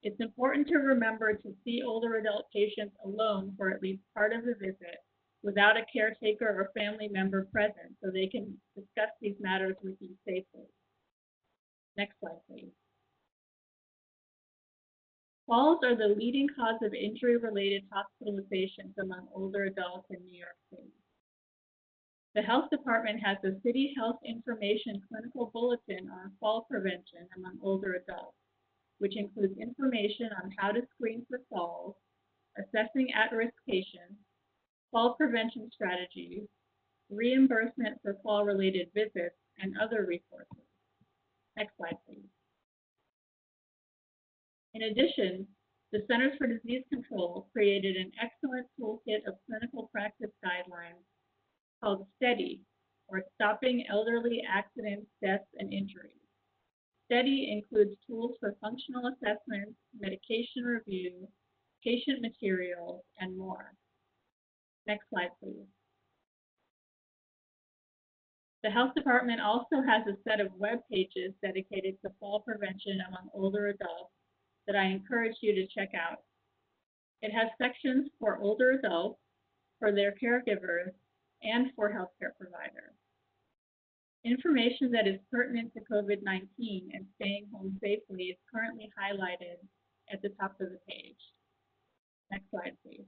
It's important to remember to see older adult patients alone for at least part of the visit without a caretaker or family member present so they can discuss these matters with you safely. Next slide, please. Falls are the leading cause of injury-related hospitalizations among older adults in New York City. The health department has a City Health Information Clinical Bulletin on fall prevention among older adults, which includes information on how to screen for falls, assessing at-risk patients, fall prevention strategies, reimbursement for fall-related visits, and other resources. Next slide, please. In addition, the Centers for Disease Control created an excellent toolkit of clinical practice guidelines called STEADY, or Stopping Elderly Accidents, Deaths, and Injuries. STEADY includes tools for functional assessments, medication review, patient materials, and more. Next slide, please. The health department also has a set of web pages dedicated to fall prevention among older adults that I encourage you to check out. It has sections for older adults, for their caregivers, and for healthcare providers. Information that is pertinent to COVID-19 and staying home safely is currently highlighted at the top of the page. Next slide, please.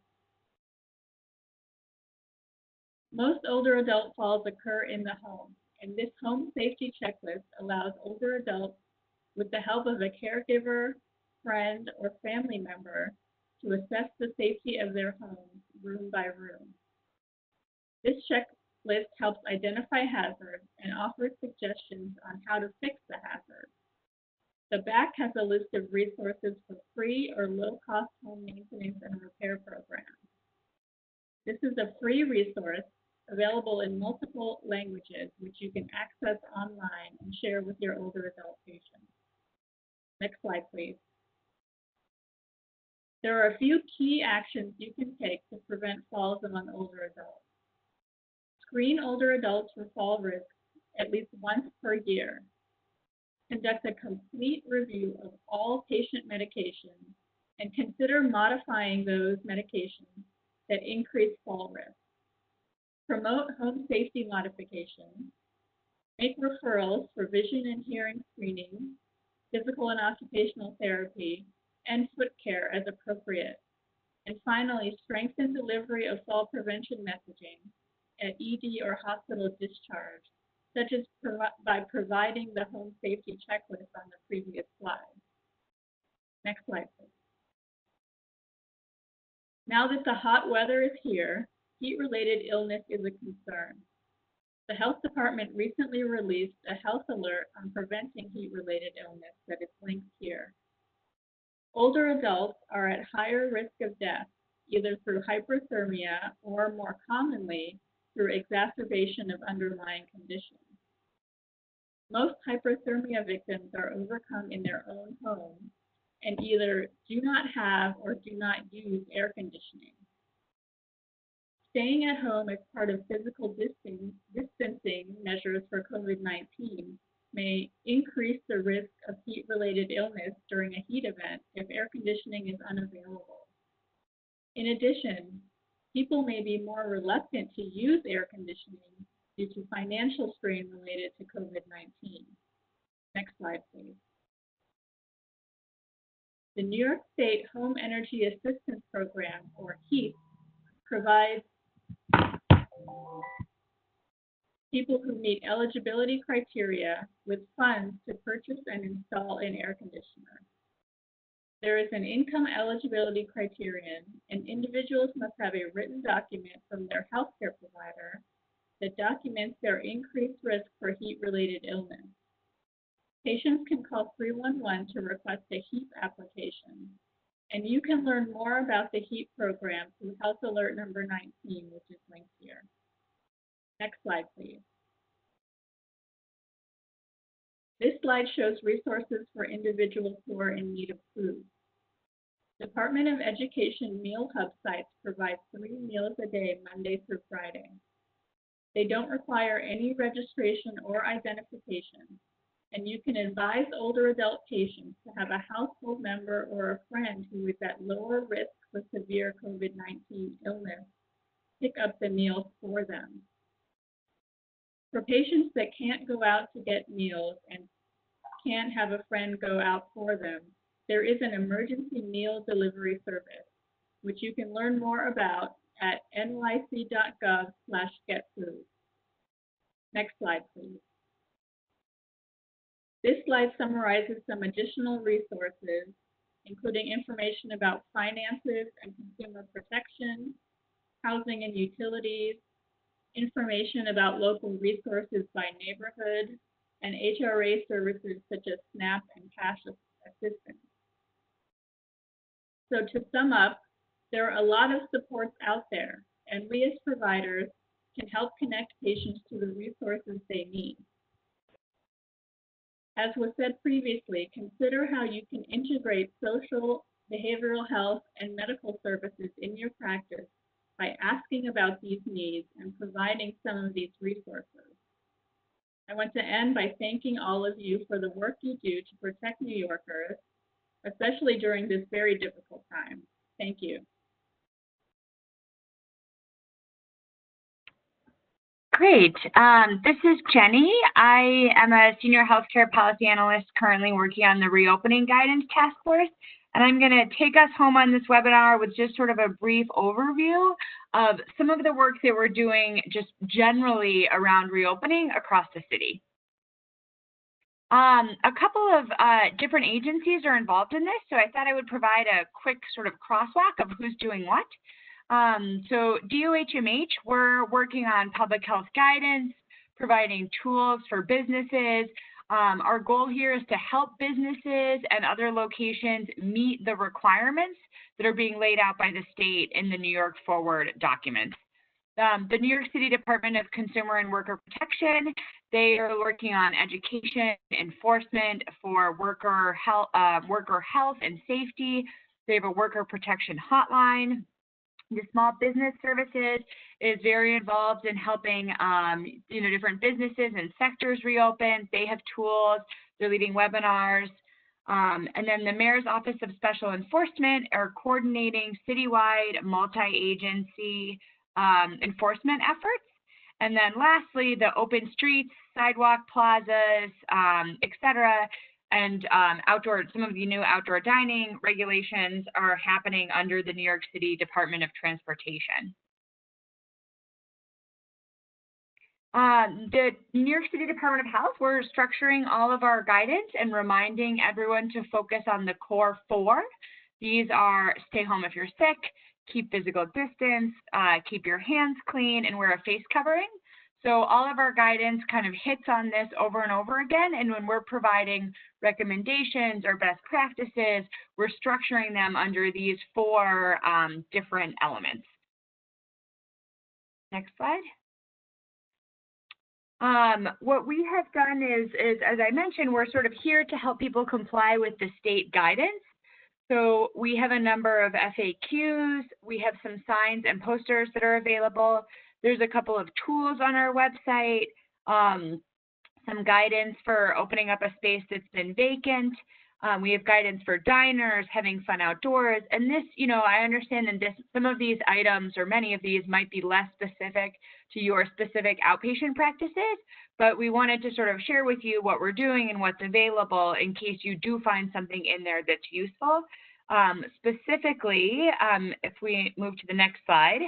Most older adult falls occur in the home, and this home safety checklist allows older adults, with the help of a caregiver, friend, or family member, to assess the safety of their homes room by room. This checklist helps identify hazards and offers suggestions on how to fix the hazard. The back has a list of resources for free or low-cost home maintenance and repair programs. This is a free resource available in multiple languages, which you can access online and share with your older adult patients. Next slide, please. There are a few key actions you can take to prevent falls among older adults. Screen older adults for fall risks at least once per year. Conduct a complete review of all patient medications and consider modifying those medications that increase fall risk. Promote home safety modifications. Make referrals for vision and hearing screening, physical and occupational therapy, and foot care as appropriate. And finally, strengthen delivery of fall prevention messaging at ED or hospital discharge, such as by providing the home safety checklist on the previous slide. Next slide, please. Now that the hot weather is here, heat-related illness is a concern. The health department recently released a health alert on preventing heat-related illness that is linked here. Older adults are at higher risk of death, either through hyperthermia or, more commonly, through exacerbation of underlying conditions. Most hyperthermia victims are overcome in their own homes and either do not have or do not use air conditioning. Staying at home as part of physical distancing measures for COVID-19 may increase the risk of heat-related illness during a heat event if air conditioning is unavailable. In addition, people may be more reluctant to use air conditioning due to financial strain related to COVID-19. Next slide, please. The New York State Home Energy Assistance Program, or HEAP, provides people who meet eligibility criteria with funds to purchase and install an air conditioner. There is an income eligibility criterion, and individuals must have a written document from their healthcare provider that documents their increased risk for heat-related illness. Patients can call 311 to request a HEAP application, and you can learn more about the HEAP program through Health Alert number 19, which is linked here. Next slide, please. This slide shows resources for individuals who are in need of food. Department of Education Meal Hub sites provide 3 meals a day, Monday through Friday. They don't require any registration or identification, and you can advise older adult patients to have a household member or a friend who is at lower risk for severe COVID-19 illness pick up the meals for them. For patients that can't go out to get meals and can't have a friend go out for them, there is an emergency meal delivery service, which you can learn more about at nyc.gov/getfood. Next slide, please. This slide summarizes some additional resources, including information about finances and consumer protection, housing and utilities, information about local resources by neighborhood, and HRA services such as SNAP and cash assistance. So to sum up, there are a lot of supports out there, and we as providers can help connect patients to the resources they need. As was said previously, consider how you can integrate social, behavioral health, and medical services in your practice by asking about these needs and providing some of these resources. I want to end by thanking all of you for the work you do to protect New Yorkers, especially during this very difficult time. Thank you. Great. This is Jenny. I am a senior healthcare policy analyst currently working on the reopening guidance task force. And I'm going to take us home on this webinar with just sort of a brief overview of some of the work that we're doing just generally around reopening across the city. A couple of different agencies are involved in this, so I thought I would provide a quick sort of crosswalk of who's doing what. So DOHMH, we're working on public health guidance, providing tools for businesses. Our goal here is to help businesses and other locations meet the requirements that are being laid out by the state in the New York Forward documents. The New York City Department of Consumer and Worker Protection, they are working on education, enforcement for worker health and safety. They have a worker protection hotline. The Small Business Services is very involved in helping different businesses and sectors reopen. They have tools. They're leading webinars. And then the Mayor's Office of Special Enforcement are coordinating citywide multi-agency enforcement efforts. And then lastly, the open streets, sidewalk plazas, et cetera, and some of the new outdoor dining regulations are happening under the New York City Department of Transportation. The New York City Department of Health, we're structuring all of our guidance and reminding everyone to focus on the core 4. These are stay home if you're sick, keep physical distance, keep your hands clean, and wear a face covering. So all of our guidance kind of hits on this over and over again, and when we're providing recommendations or best practices, we're structuring them under these 4 different elements. Next slide. What we have done is, as I mentioned, we're sort of here to help people comply with the state guidance. So we have a number of FAQs, we have some signs and posters that are available. There's a couple of tools on our website, some guidance for opening up a space that's been vacant. We have guidance for diners, having fun outdoors. And this, I understand that some of these items or many of these might be less specific to your specific outpatient practices, but we wanted to sort of share with you what we're doing and what's available in case you do find something in there that's useful. Specifically, if we move to the next slide,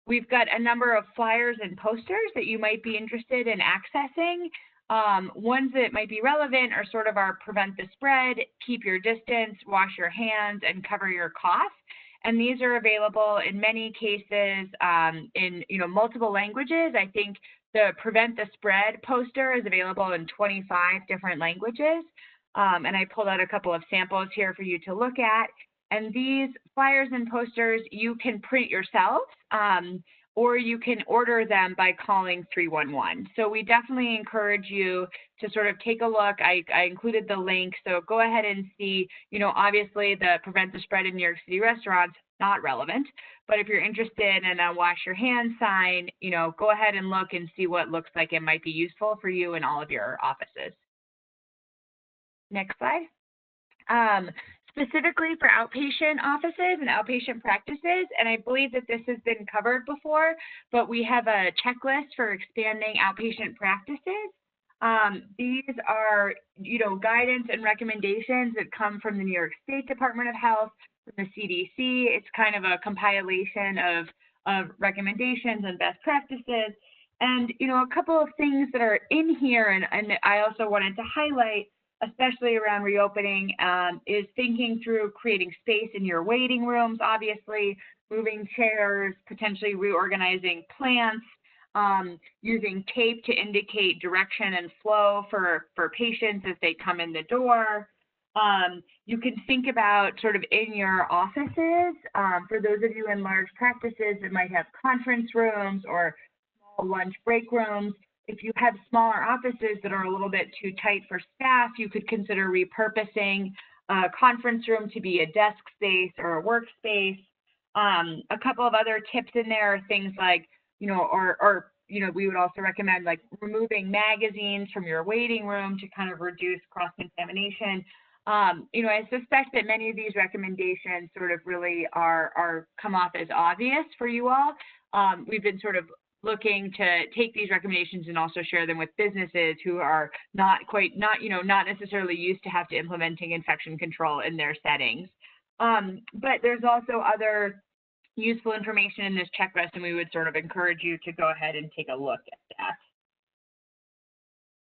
we've got a number of flyers and posters that you might be interested in accessing. Ones that might be relevant are sort of our prevent the spread, keep your distance, wash your hands, and cover your cough. And these are available in many cases in multiple languages. I think the prevent the spread poster is available in 25 different languages. And I pulled out a couple of samples here for you to look at. And these flyers and posters you can print yourselves or you can order them by calling 311. So we definitely encourage you to sort of take a look. I included the link, so go ahead and see, obviously the prevent the spread in New York City restaurants, not relevant, but if you're interested in a wash your hands sign, go ahead and look and see what looks like it might be useful for you in all of your offices. Next slide. Specifically for outpatient offices and outpatient practices, and I believe that this has been covered before, but we have a checklist for expanding outpatient practices. These are, guidance and recommendations that come from the New York State Department of Health, from the CDC. It's kind of a compilation of recommendations and best practices. And, a couple of things that are in here, and I also wanted to highlight, especially around reopening, is thinking through creating space in your waiting rooms, obviously, moving chairs, potentially reorganizing plants, using tape to indicate direction and flow for patients as they come in the door. You can think about sort of in your offices, for those of you in large practices that might have conference rooms or small lunch break rooms. If you have smaller offices that are a little bit too tight for staff, you could consider repurposing a conference room to be a desk space or a workspace. A couple of other tips in there are things like, we would also recommend like removing magazines from your waiting room to kind of reduce cross-contamination. I suspect that many of these recommendations sort of really are come off as obvious for you all. We've been sort of looking to take these recommendations and also share them with businesses who are not necessarily used to have to implementing infection control in their settings. But there's also other useful information in this checklist, and we would sort of encourage you to go ahead and take a look at that.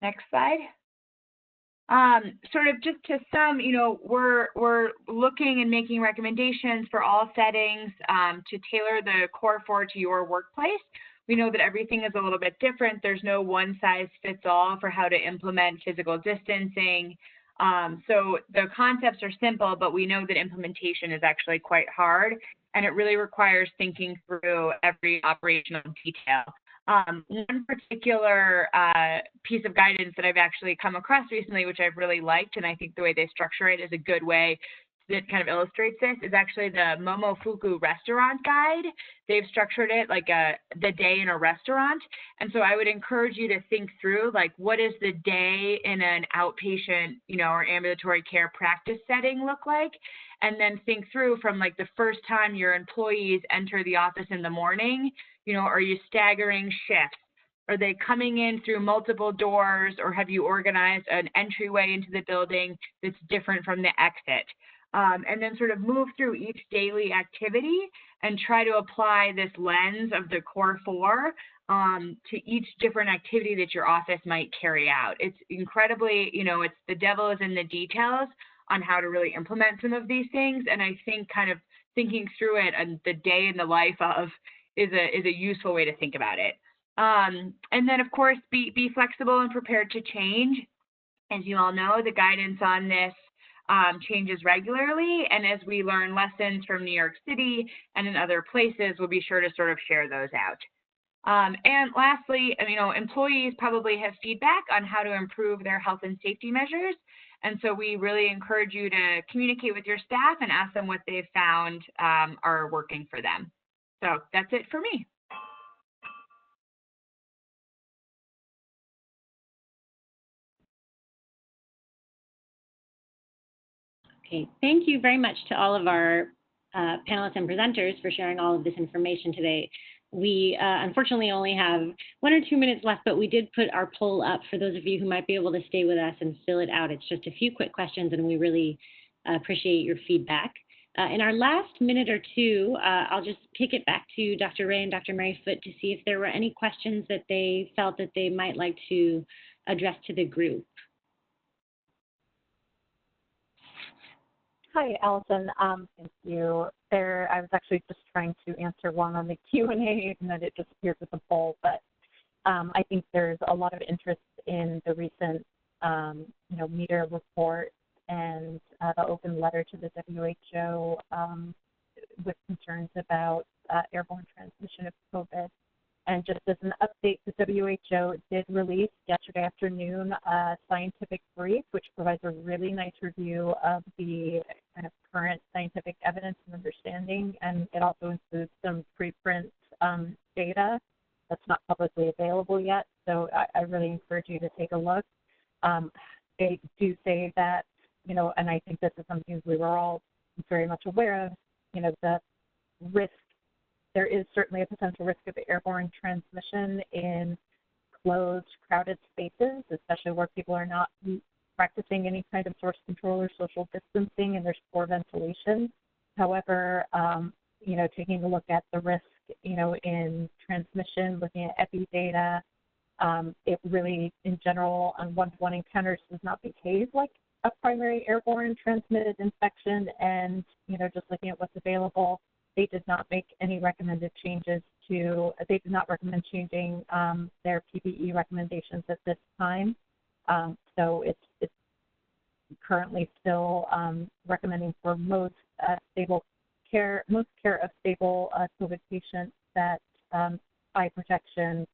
Next slide. Sort of just to sum, we're looking and making recommendations for all settings to tailor the core 4 to your workplace. We know that everything is a little bit different. There's no one size fits all for how to implement physical distancing. So the concepts are simple, but we know that implementation is actually quite hard, and it really requires thinking through every operational detail. One particular piece of guidance that I've actually come across recently, which I've really liked, and I think the way they structure it is a good way that kind of illustrates this, is actually the Momofuku restaurant guide. They've structured it like the day in a restaurant. And so I would encourage you to think through, like, what does the day in an outpatient, or ambulatory care practice setting look like? And then think through from like the first time your employees enter the office in the morning, are you staggering shifts? Are they coming in through multiple doors, or have you organized an entryway into the building that's different from the exit? And then sort of move through each daily activity and try to apply this lens of the core 4 to each different activity that your office might carry out. It's incredibly, it's the devil is in the details on how to really implement some of these things. And I think kind of thinking through it and the day in the life of is a useful way to think about it. And then, of course, be flexible and prepared to change. As you all know, the guidance on this changes regularly, and as we learn lessons from New York City and in other places, we'll be sure to sort of share those out. And lastly, employees probably have feedback on how to improve their health and safety measures, and so we really encourage you to communicate with your staff and ask them what they've found are working for them. So that's it for me. Okay, thank you very much to all of our panelists and presenters for sharing all of this information today. We unfortunately only have 1 or 2 minutes left, but we did put our poll up for those of you who might be able to stay with us and fill it out. It's just a few quick questions, and we really appreciate your feedback. In our last minute or two, I'll just kick it back to Dr. Ray and Dr. Mary Foote to see if there were any questions that they felt that they might like to address to the group. Hi, Allison. Thank you. I was actually just trying to answer one on the Q&A, and then it disappeared with the poll. But I think there's a lot of interest in the recent, meter report and the open letter to the WHO with concerns about airborne transmission of COVID. And just as an update, the WHO did release yesterday afternoon a scientific brief, which provides a really nice review of the kind of current scientific evidence and understanding. And it also includes some preprint data that's not publicly available yet. So I really encourage you to take a look. They do say that, you know, and I think this is something we were all very much aware of, you know, the risk. There is certainly a potential risk of airborne transmission in closed, crowded spaces, especially where people are not practicing any kind of source control or social distancing and there's poor ventilation. However, you know, taking a look at the risk, you know, in transmission, looking at epi data, it really, in general, on one-to-one encounters does not behave like a primary airborne transmitted infection. And, you know, just looking at what's available, they did not make any recommended changes to, they did not recommend changing their PPE recommendations at this time. So it's currently still recommending for most care of stable COVID patients that eye protection,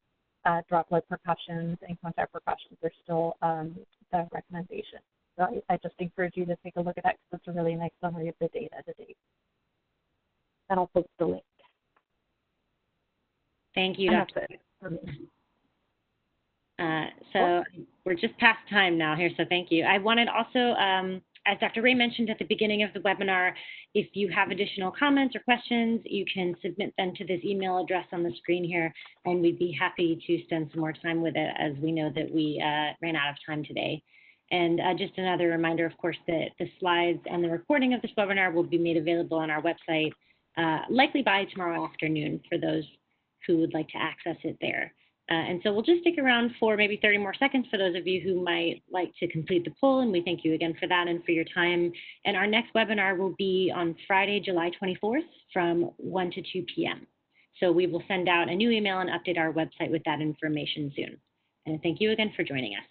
droplet precautions, and contact precautions are still the recommendation. So I just encourage you to take a look at that because it's a really nice summary of the data to date. And I'll post the link. Thank you, Dr. So we're just past time now here, so thank you. I wanted also, as Dr. Ray mentioned at the beginning of the webinar, if you have additional comments or questions, you can submit them to this email address on the screen here, and we'd be happy to spend some more time with it as we know that we ran out of time today. And just another reminder, of course, that the slides and the recording of this webinar will be made available on our website, likely by tomorrow afternoon for those who would like to access it there. And so we'll just stick around for maybe 30 more seconds for those of you who might like to complete the poll, and we thank you again for that and for your time. And our next webinar will be on Friday, July 24th from 1 to 2 p.m. So we will send out a new email and update our website with that information soon. And thank you again for joining us.